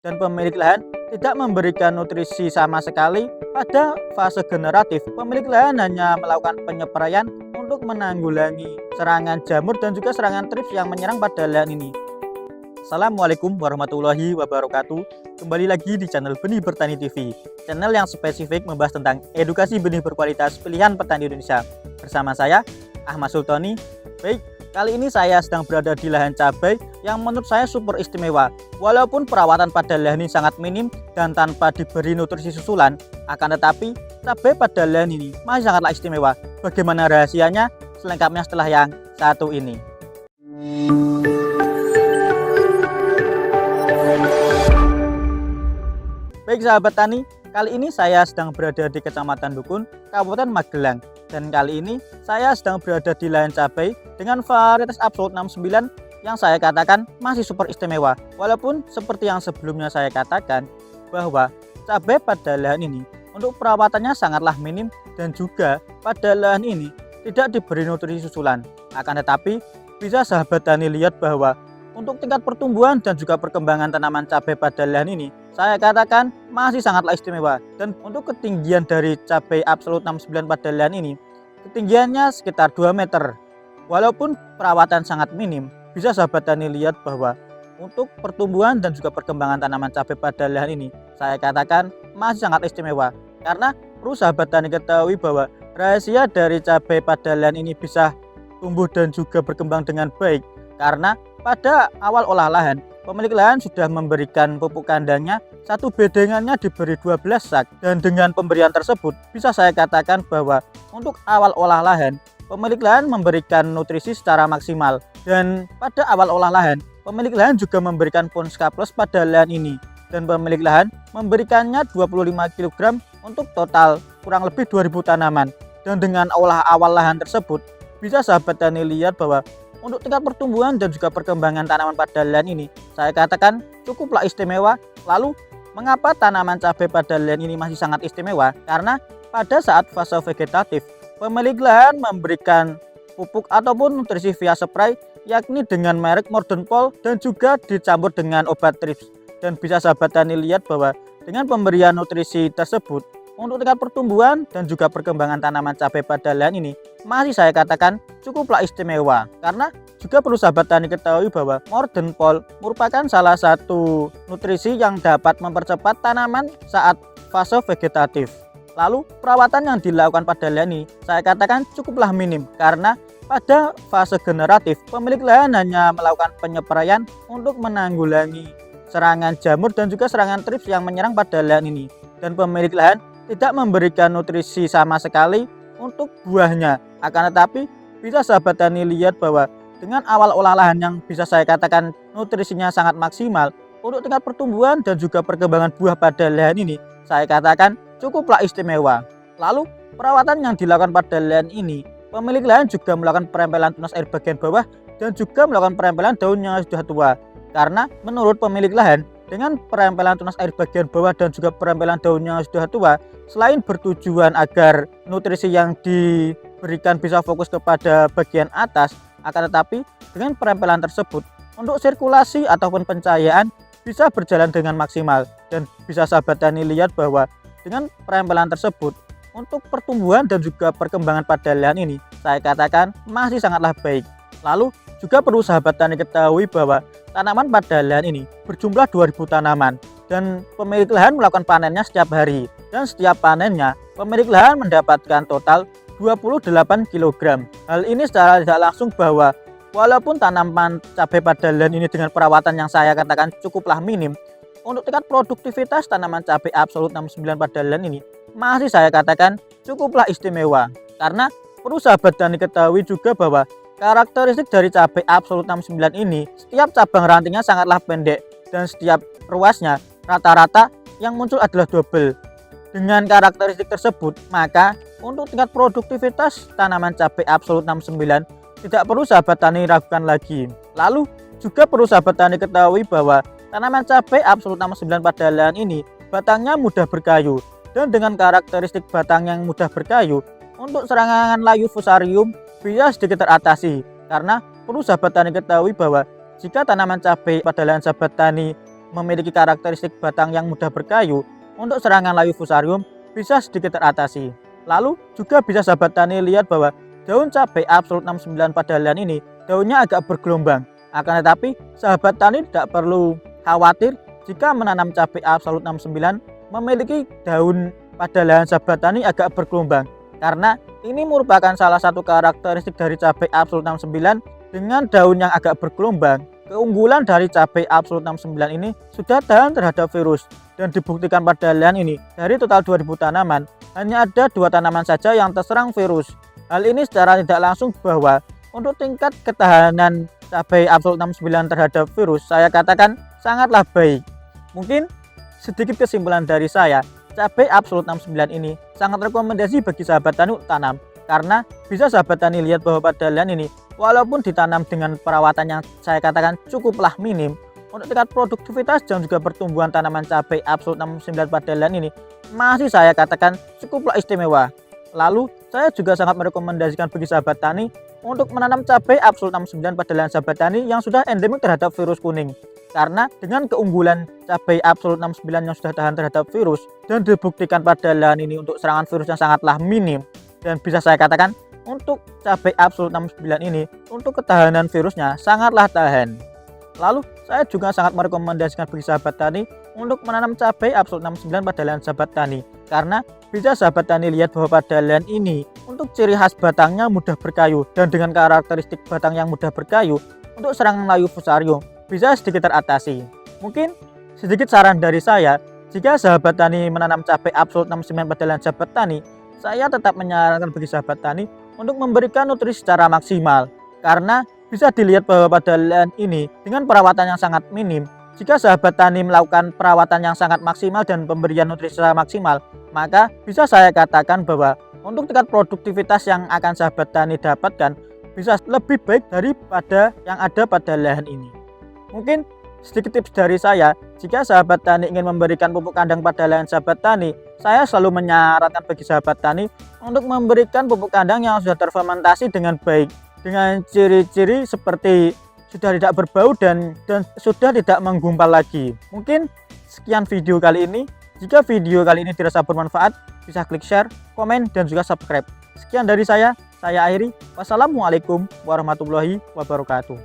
dan pemilik lahan tidak memberikan nutrisi sama sekali. Pada fase generatif, pemilik lahan hanya melakukan penyepraian untuk menanggulangi serangan jamur dan juga serangan trips yang menyerang pada lahan ini. Assalamualaikum warahmatullahi wabarakatuh. Kembali lagi di channel Benih Bertani TV, channel yang spesifik membahas tentang edukasi benih berkualitas pilihan petani Indonesia. Bersama saya, Ahmad Sultoni. Baik, kali ini saya sedang berada di lahan cabai yang menurut saya super istimewa. Walaupun perawatan pada lahan ini sangat minim dan tanpa diberi nutrisi susulan, akan tetapi cabai pada lahan ini masih sangatlah istimewa. Bagaimana rahasianya? Selengkapnya setelah yang satu ini. Baik sahabat tani, kali ini saya sedang berada di Kecamatan Dukun, Kabupaten Magelang. Dan kali ini saya sedang berada di lahan cabai dengan varietas Absolut 69 yang saya katakan masih super istimewa. Walaupun seperti yang sebelumnya saya katakan bahwa cabai pada lahan ini untuk perawatannya sangatlah minim dan juga pada lahan ini tidak diberi nutrisi susulan. Akan tetapi bisa sahabat tani lihat bahwa untuk tingkat pertumbuhan dan juga perkembangan tanaman cabai pada lahan ini saya katakan masih sangatlah istimewa. Dan untuk ketinggian dari cabai Absolut 69 pada lahan ini ketinggiannya sekitar 2 meter. Walaupun perawatan sangat minim, bisa sahabat tani lihat bahwa untuk pertumbuhan dan juga perkembangan tanaman cabai pada lahan ini saya katakan masih sangat istimewa. Karena perlu sahabat tani ketahui bahwa rahasia dari cabai pada lahan ini bisa tumbuh dan juga berkembang dengan baik karena pada awal olah lahan, pemilik lahan sudah memberikan pupuk kandangnya, satu bedengannya diberi 12 sak. Dan dengan pemberian tersebut, bisa saya katakan bahwa untuk awal olah lahan, pemilik lahan memberikan nutrisi secara maksimal. Dan pada awal olah lahan, pemilik lahan juga memberikan Ponska Plus pada lahan ini. Dan pemilik lahan memberikannya 25 kg untuk total kurang lebih 2000 tanaman. Dan dengan olah awal lahan tersebut, bisa sahabat tani lihat bahwa untuk tingkat pertumbuhan dan juga perkembangan tanaman pada lahan ini saya katakan cukuplah istimewa. Lalu mengapa tanaman cabai pada lahan ini masih sangat istimewa? Karena pada saat fase vegetatif pemilik lahan memberikan pupuk ataupun nutrisi via spray yakni dengan merek Modern Pol dan juga dicampur dengan obat trips. Dan bisa sahabat tani lihat bahwa dengan pemberian nutrisi tersebut untuk tingkat pertumbuhan dan juga perkembangan tanaman cabai pada lahan ini masih saya katakan cukuplah istimewa. Karena juga perlu sahabat tani ketahui bahwa Modern Pol merupakan salah satu nutrisi yang dapat mempercepat tanaman saat fase vegetatif. Lalu perawatan yang dilakukan pada lahan ini saya katakan cukuplah minim karena pada fase generatif pemilik lahan hanya melakukan penyepraian untuk menanggulangi serangan jamur dan juga serangan trips yang menyerang pada lahan ini. Dan pemilik lahan tidak memberikan nutrisi sama sekali untuk buahnya. Akan tetapi bisa sahabat tani lihat bahwa dengan awal olah lahan yang bisa saya katakan nutrisinya sangat maksimal untuk tingkat pertumbuhan dan juga perkembangan buah pada lahan ini saya katakan cukuplah istimewa. Lalu perawatan yang dilakukan pada lahan ini pemilik lahan juga melakukan perempelan tunas air bagian bawah dan juga melakukan perempelan daun yang sudah tua. Karena menurut pemilik lahan dengan perempelan tunas air bagian bawah dan juga perempelan daun yang sudah tua, selain bertujuan agar nutrisi yang diberikan bisa fokus kepada bagian atas, akan tetapi dengan perempelan tersebut untuk sirkulasi ataupun pencahayaan bisa berjalan dengan maksimal. Dan bisa sahabat tani lihat bahwa dengan perempelan tersebut untuk pertumbuhan dan juga perkembangan pada lahan ini saya katakan masih sangatlah baik. Lalu juga perlu sahabat tani ketahui bahwa tanaman pada lahan ini berjumlah 2000 tanaman dan pemilik lahan melakukan panennya setiap hari. Dan setiap panennya pemilik lahan mendapatkan total 28 kg. Hal ini secara tidak langsung bahwa walaupun tanaman cabai pada lahan ini dengan perawatan yang saya katakan cukuplah minim, untuk tingkat produktivitas tanaman cabai Absolut 69 pada lahan ini masih saya katakan cukuplah istimewa. Karena perlu sahabat tani ketahui juga bahwa karakteristik dari cabai Absolut 69 ini setiap cabang rantingnya sangatlah pendek dan setiap ruasnya rata-rata yang muncul adalah double. Dengan karakteristik tersebut maka untuk tingkat produktivitas tanaman cabai Absolut 69 tidak perlu sahabat tani ragukan lagi. Lalu juga perlu sahabat tani ketahui bahwa tanaman cabai Absolut 69 pada lahan ini batangnya mudah berkayu. Dan dengan karakteristik batang yang mudah berkayu, untuk serangan layu fusarium bisa sedikit teratasi. Karena perlu sahabat tani ketahui bahwa jika tanaman cabai pada lahan sahabat tani memiliki karakteristik batang yang mudah berkayu, untuk serangan layu fusarium bisa sedikit teratasi. Lalu juga bisa sahabat tani lihat bahwa daun cabai Absolut 69 pada lian ini daunnya agak bergelombang. Akan tetapi sahabat tani tidak perlu khawatir jika menanam cabai Absolut 69 memiliki daun pada lahan sahabat tani agak bergelombang, karena ini merupakan salah satu karakteristik dari cabai Absolut 69 dengan daun yang agak bergelombang. Keunggulan dari cabai Absolut 69 ini sudah tahan terhadap virus, dan dibuktikan pada lahan ini dari total 2000 tanaman hanya ada 2 tanaman saja yang terserang virus. Hal ini secara tidak langsung bahwa untuk tingkat ketahanan cabai Absolut 69 terhadap virus saya katakan sangatlah baik. Mungkin sedikit kesimpulan dari saya, cabai Absolut 69 ini sangat rekomendasi bagi sahabat tani untuk tanam, karena bisa sahabat tani lihat bahwa pada lahan ini walaupun ditanam dengan perawatan yang saya katakan cukuplah minim, untuk tingkat produktivitas dan juga pertumbuhan tanaman cabai Absolut 69 pada lahan ini masih saya katakan cukuplah istimewa. Lalu saya juga sangat merekomendasikan bagi sahabat tani untuk menanam cabai Absolut 69 pada lahan sahabat tani yang sudah endemik terhadap virus kuning. Karena dengan keunggulan cabai Absolut 69 yang sudah tahan terhadap virus dan dibuktikan pada lahan ini untuk serangan virus yang sangatlah minim, dan bisa saya katakan untuk cabai Absolut 69 ini untuk ketahanan virusnya sangatlah tahan. Lalu saya juga sangat merekomendasikan bagi sahabat tani untuk menanam cabai Absolut 69 pada lahan sahabat tani, karena bisa sahabat tani lihat bahwa pada lahan ini untuk ciri khas batangnya mudah berkayu, dan dengan karakteristik batang yang mudah berkayu untuk serangan layu fusarium bisa sedikit teratasi. Mungkin sedikit saran dari saya, jika sahabat tani menanam cabai Absolut 69 pada lahan sahabat tani, saya tetap menyarankan bagi sahabat tani untuk memberikan nutrisi secara maksimal, karena bisa dilihat bahwa pada lahan ini dengan perawatan yang sangat minim, jika sahabat tani melakukan perawatan yang sangat maksimal dan pemberian nutrisi secara maksimal, maka bisa saya katakan bahwa untuk tingkat produktivitas yang akan sahabat tani dapatkan bisa lebih baik daripada yang ada pada lahan ini. Mungkin sedikit tips dari saya, jika sahabat tani ingin memberikan pupuk kandang pada lahan sahabat tani, saya selalu menyarankan bagi sahabat tani untuk memberikan pupuk kandang yang sudah terfermentasi dengan baik, dengan ciri-ciri seperti sudah tidak berbau dan sudah tidak menggumpal lagi. Mungkin sekian video kali ini. Jika video kali ini dirasa bermanfaat, bisa klik share, komen, dan juga subscribe. Sekian dari saya akhiri. Wassalamualaikum warahmatullahi wabarakatuh.